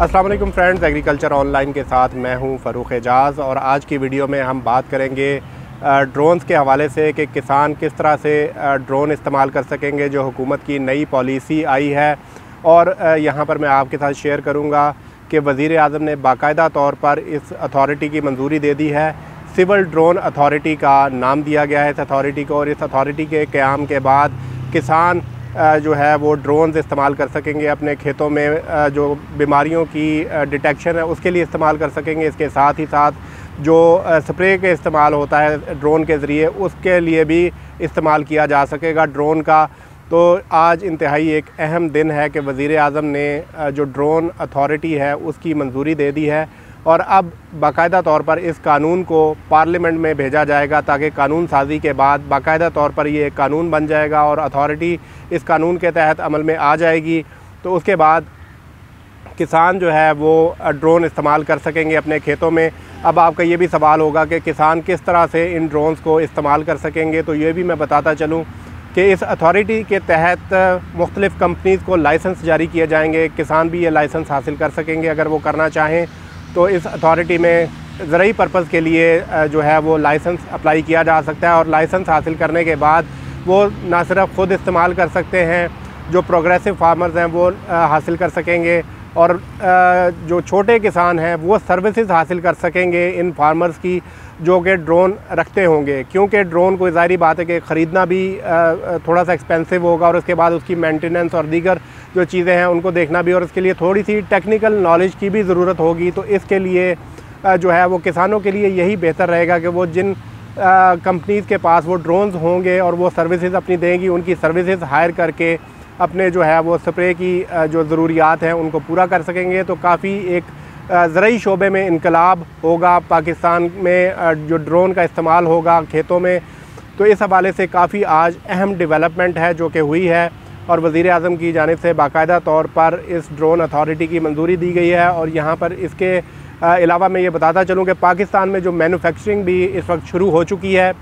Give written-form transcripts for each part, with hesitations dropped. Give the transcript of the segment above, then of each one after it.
अस्सलाम वालेकुम friends, agriculture online के साथ मैं हूं फ़रूख़ एजाज़। और आज की वीडियो में हम बात करेंगे ड्रोन्स के हवाले से कि किसान किस तरह से ड्रोन इस्तेमाल कर सकेंगे। जो हुकूमत की नई पॉलिसी आई है और यहां पर मैं आपके साथ शेयर करूंगा कि वज़ीर आज़म ने बाकायदा तौर पर इस अथॉरिटी की मंजूरी दे दी है। सिविल ड्रोन अथॉरिटी का नाम दिया गया है इस अथॉरिटी को, और इस अथॉरिटी के क़याम के बाद किसान जो है वो ड्रोन्स इस्तेमाल कर सकेंगे अपने खेतों में, जो बीमारियों की डिटेक्शन है उसके लिए इस्तेमाल कर सकेंगे। इसके साथ ही साथ जो स्प्रे के इस्तेमाल होता है ड्रोन के ज़रिए उसके लिए भी इस्तेमाल किया जा सकेगा ड्रोन का। तो आज इंतहाई एक अहम दिन है कि वज़ीर आज़म ने जो ड्रोन अथॉरिटी है उसकी मंजूरी दे दी है और अब बाकायदा तौर पर इस कानून को पार्लियामेंट में भेजा जाएगा ताकि कानून साजी के बाद बाकायदा तौर पर ये कानून बन जाएगा और अथॉरिटी इस कानून के तहत अमल में आ जाएगी। तो उसके बाद किसान जो है वो ड्रोन इस्तेमाल कर सकेंगे अपने खेतों में। अब आपका ये भी सवाल होगा कि किसान किस तरह से इन ड्रोन्स को इस्तेमाल कर सकेंगे, तो ये भी मैं बताता चलूँ कि इस अथॉरिटी के तहत मुख्तलिफ़ कंपनीज़ को लाइसेंस जारी किए जाएंगे। किसान भी ये लाइसेंस हासिल कर सकेंगे अगर वो करना चाहें। तो इस अथॉरिटी में ज़रूरी पर्पज़ के लिए जो है वो लाइसेंस अप्लाई किया जा सकता है और लाइसेंस हासिल करने के बाद वो ना सिर्फ ख़ुद इस्तेमाल कर सकते हैं, जो प्रोग्रेसिव फार्मर्स हैं वो हासिल कर सकेंगे और जो छोटे किसान हैं वो सर्विसेज हासिल कर सकेंगे इन फार्मर्स की जो कि ड्रोन रखते होंगे। क्योंकि ड्रोन को ज़ाहिर बात है कि ख़रीदना भी थोड़ा सा एक्सपेंसिव होगा और उसके बाद उसकी मेंटेनेंस और दीगर जो चीज़ें हैं उनको देखना भी, और उसके लिए थोड़ी सी टेक्निकल नॉलेज की भी ज़रूरत होगी। तो इसके लिए जो है वो किसानों के लिए यही बेहतर रहेगा कि वो जिन कंपनीज़ के पास वो ड्रोन्स होंगे और वो सर्विसेज अपनी देंगी, उनकी सर्विसेज हायर करके अपने जो है वो स्प्रे की जो ज़रूरियात हैं उनको पूरा कर सकेंगे। तो काफ़ी एक ज़रूरी शोबे में इनकलाब होगा पाकिस्तान में, जो ड्रोन का इस्तेमाल होगा खेतों में। तो इस हवाले से काफ़ी आज अहम डेवलपमेंट है जो कि हुई है और वज़ीर आज़म की जानिब से बाकायदा तौर पर इस ड्रोन अथॉरिटी की मंजूरी दी गई है। और यहाँ पर इसके अलावा मैं ये बताता चलूँ कि पाकिस्तान में जो मैन्युफैक्चरिंग भी इस वक्त शुरू हो चुकी है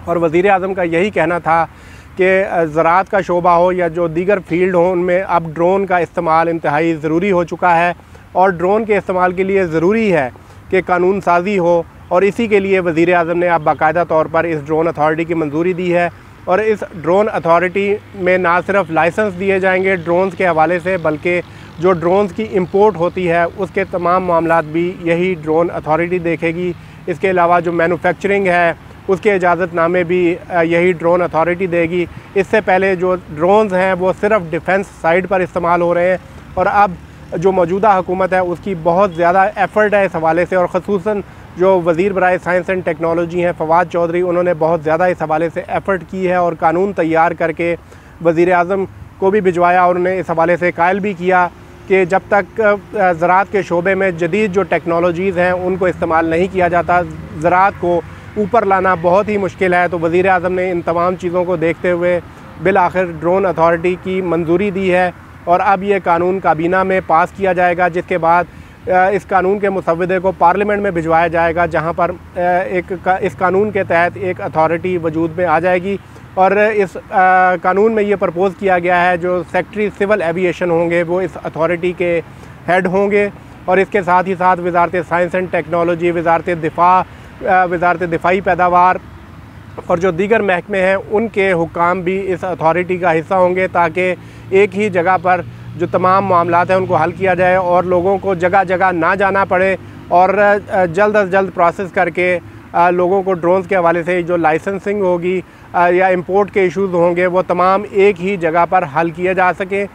और वज़ीर आज़म का यही कहना था कि ज़राअत का शोबा हो या जो दीगर फील्ड हो उनमें अब ड्रोन का इस्तेमाल इंतहाई ज़रूरी हो चुका है और ड्रोन के इस्तेमाल के लिए ज़रूरी है कि कानून साजी हो। और इसी के लिए वज़ीर आज़म ने अब बाकायदा तौर पर इस ड्रोन अथॉरिटी की मंजूरी दी है। और इस ड्रोन अथॉरिटी में ना सिर्फ लाइसेंस दिए जाएंगे ड्रोन्स के हवाले से, बल्कि जो ड्रोन्स की इंपोर्ट होती है उसके तमाम मामलात भी यही ड्रोन अथॉरिटी देखेगी। इसके अलावा जो मैन्युफैक्चरिंग है उसके इजाज़तनामे भी यही ड्रोन अथॉरिटी देगी। इससे पहले जो ड्रोन्स हैं वो सिर्फ डिफेंस साइड पर इस्तेमाल हो रहे हैं और अब जो मौजूदा हुकूमत है उसकी बहुत ज़्यादा एफ़र्ट है इस हवाले से, और ख़ुसूसन जो वज़ीर बराए साइंस एंड टेक्नोलॉजी हैं फवाद चौधरी, उन्होंने बहुत ज़्यादा इस हवाले से एफ़र्ट की है और कानून तैयार करके वज़ीर आज़म को भी भिजवाया और उन्हें इस हवाले से कायल भी किया कि जब तक ज़राअत के शोबे में जदीद जो टेक्नोलॉजीज़ हैं उनको इस्तेमाल नहीं किया जाता, ज़राअत को ऊपर लाना बहुत ही मुश्किल है। तो वज़ीर आज़म ने इन तमाम चीज़ों को देखते हुए बिल आखिर ड्रोन अथॉरिटी की मंजूरी दी है और अब ये कानून काबीना में पास किया जाएगा, जिसके बाद इस कानून के मुसव्वदे को पार्लियामेंट में भिजवाया जाएगा, जहाँ पर इस कानून के तहत एक अथॉरिटी वजूद में आ जाएगी। और इस कानून में ये प्रपोज़ किया गया है जो सेक्रेटरी सिविल एविएशन होंगे वो इस अथॉरिटी के हेड होंगे और इसके साथ ही साथ वज़ारत साइंस एंड टेक्नोलॉजी, वज़ारत दिफ़ा, वज़ारत दिफ़ाई पैदावार और जो दीगर महकमे हैं उनके हुक्काम भी इस अथॉरिटी का हिस्सा होंगे, ताकि एक ही जगह पर जो तमाम मामलात हैं उनको हल किया जाए और लोगों को जगह जगह ना जाना पड़े और जल्द अज जल्द प्रोसेस करके लोगों को ड्रोन्स के हवाले से जो लाइसेंसिंग होगी या इंपोर्ट के इश्यूज़ होंगे वो तमाम एक ही जगह पर हल किए जा सकें।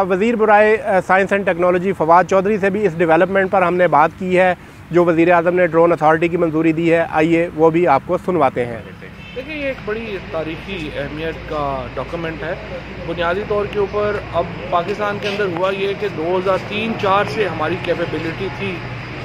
वज़ीर बराए science and technology Fawad Chaudhry से भी इस डेवलपमेंट पर हमने बात की है जो वज़ीर आज़म ने ड्रोन अथॉरिटी की मंजूरी दी है। आइए वो भी आपको सुनवाते हैं। देखिए, ये एक बड़ी तारीख़ी अहमियत का डॉक्यूमेंट है। बुनियादी तौर के ऊपर अब पाकिस्तान के अंदर हुआ ये कि 2003-4 से हमारी कैपेबिलिटी थी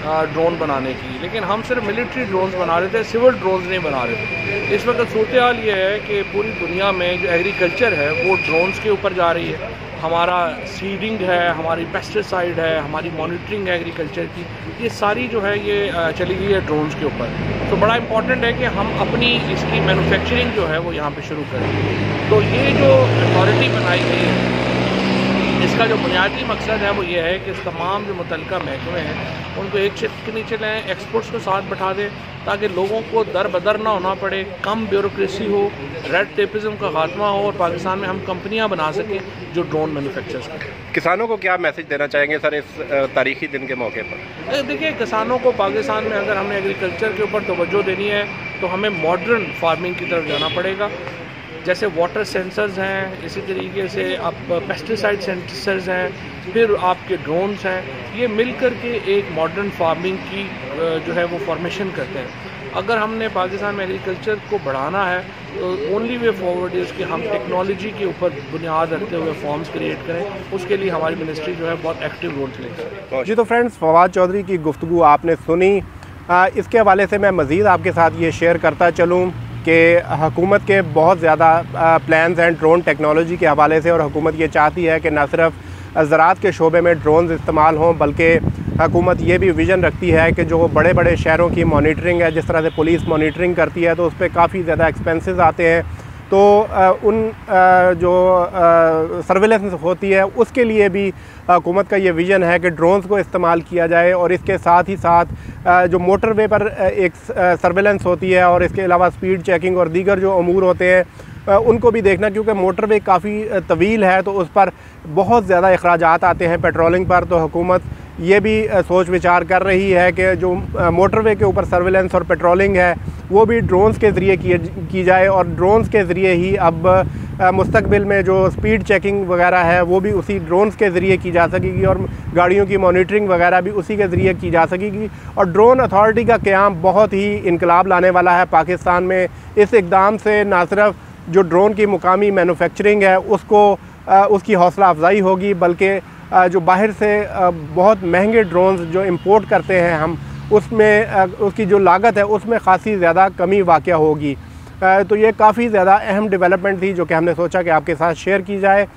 ड्रोन बनाने की, लेकिन हम सिर्फ मिलिट्री ड्रोन्स बना रहे थे, सिविल ड्रोन्स नहीं बना रहे थे। इस वक्त सूरत हाल ये है कि पूरी दुनिया में जो एग्रीकल्चर है वो ड्रोन्स के ऊपर जा रही है। हमारा सीडिंग है, हमारी पेस्टिसाइड है, हमारी मॉनिटरिंग है एग्रीकल्चर की, ये सारी जो है ये चली गई है ड्रोन्स के ऊपर। तो बड़ा इंपॉर्टेंट है कि हम अपनी इसकी मैन्युफैक्चरिंग जो है वो यहाँ पे शुरू करें। तो ये जो अथॉरिटी बनाई गई है इसका जो बुनियादी मकसद है वो ये है कि तमाम जो मुतल्लिका महकमे हैं उनको एक शिफ्ट के नीचे लाएँ, एक्सपर्ट्स को साथ बैठा दें ताकि लोगों को दर बदर ना होना पड़े, कम ब्यूरोक्रेसी हो, रेड टेपिज्म का खात्मा हो और पाकिस्तान में हम कंपनियां बना सकें जो ड्रोन मैन्युफैक्चर्स करें। किसानों को क्या मैसेज देना चाहेंगे सर इस तारीखी दिन के मौके पर? देखिए, किसानों को पाकिस्तान में अगर हमने एग्रीकल्चर के ऊपर तवज्जो देनी है तो हमें मॉडर्न फार्मिंग की तरफ जाना पड़ेगा। जैसे वाटर सेंसर्स हैं, इसी तरीके से आप पेस्टिसाइड सेंसर्स हैं, फिर आपके ड्रोन्स हैं, ये मिलकर के एक मॉडर्न फार्मिंग की जो है वो फॉर्मेशन करते हैं। अगर हमने पाकिस्तान में एग्रीकल्चर को बढ़ाना है तो ओनली वे फॉरवर्ड इज़ कि हम टेक्नोलॉजी के ऊपर बुनियाद रखते हुए फॉर्म्स क्रिएट करें। उसके लिए हमारी मिनिस्ट्री जो है बहुत एक्टिव रोल प्ले। जी, तो फ्रेंड्स, फवाद चौधरी की गुफ्तगू आपने सुनी। इसके हवाले से मैं मज़ीद आपके साथ ये शेयर करता चलूँ कि हुकूमत के बहुत ज़्यादा प्लान्स हैं ड्रोन टेक्नोलॉजी के हवाले से, और हुकूमत ये चाहती है कि न सिर्फ ज़राअत के शोबे में ड्रोन्स इस्तेमाल हों, बल्कि हुकूमत ये भी विज़न रखती है कि जो बड़े बड़े शहरों की मॉनिटरिंग है, जिस तरह से पुलिस मॉनिटरिंग करती है, तो उस पर काफ़ी ज़्यादा एक्सपेंसेस आते हैं। तो उन जो सर्विलेंस होती है उसके लिए भी हुकूमत का ये विज़न है कि ड्रोन्स को इस्तेमाल किया जाए, और इसके साथ ही साथ जो मोटरवे पर एक सर्विलेंस होती है और इसके अलावा स्पीड चेकिंग और दीगर जो अमूर होते हैं उनको भी देखना, क्योंकि मोटरवे काफ़ी तवील है तो उस पर बहुत ज़्यादा अखराजात आते हैं पेट्रोलिंग पर। तो हुकूमत ये भी सोच विचार कर रही है कि जो मोटरवे के ऊपर सर्विलेंस और पेट्रोलिंग है वो भी ड्रोन्स के ज़रिए की जाए, और ड्रोन्स के ज़रिए ही अब मुस्तकबिल में जो स्पीड चेकिंग वगैरह है वो भी उसी ड्रोन्स के ज़रिए की जा सकेगी, और गाड़ियों की मॉनिटरिंग वगैरह भी उसी के ज़रिए की जा सकेगी। और ड्रोन अथॉरिटी का क़याम बहुत ही इनकलाब लाने वाला है पाकिस्तान में। इस इक़दाम से न सिर्फ जो ड्रोन की मुकामी मैन्युफैक्चरिंग है उसकी हौसला अफजाई होगी, बल्कि जो बाहर से बहुत महंगे ड्रोन्स जो इंपोर्ट करते हैं हम, उसमें उसकी जो लागत है उसमें ख़ासी ज़्यादा कमी वाक़या होगी। तो ये काफ़ी ज़्यादा अहम डेवलपमेंट थी जो कि हमने सोचा कि आपके साथ शेयर की जाए।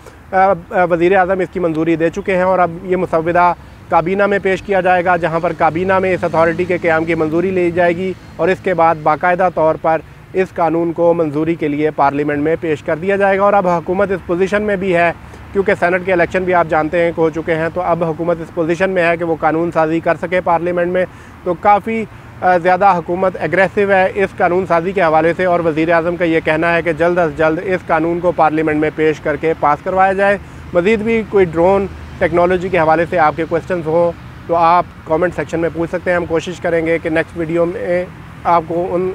वज़ीर आज़म इसकी मंजूरी दे चुके हैं और अब ये मुसव्विदा काबीना में पेश किया जाएगा, जहाँ पर काबीना में इस अथॉरिटी के क़याम की मंजूरी ली जाएगी, और इसके बाद बाकायदा तौर पर इस कानून को मंजूरी के लिए पार्लियामेंट में पेश कर दिया जाएगा। और अब हुकूमत इस पोजीशन में भी है, क्योंकि सेनेट के इलेक्शन भी आप जानते हैं हो चुके हैं, तो अब हुकूमत इस पोजीशन में है कि वो कानून साजी कर सके पार्लियामेंट में। तो काफ़ी ज़्यादा हुकूमत एग्रेसिव है इस कानून साजी के हवाले से, और वज़ीर आज़म का ये कहना है कि जल्द अज जल्द इस कानून को पार्लियामेंट में पेश करके पास करवाया जाए। मज़ीद भी कोई ड्रोन टेक्नोलॉजी के हवाले से आपके क्वेश्चन हो तो आप कमेंट सेक्शन में पूछ सकते हैं। हम कोशिश करेंगे कि नेक्स्ट वीडियो में आपको उन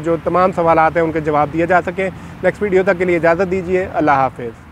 जो तमाम सवाल हैं उनके जवाब दिए जा सकें। नेक्स्ट वीडियो तक के लिए इजाज़त दीजिए। अल्लाह हाफ़िज़।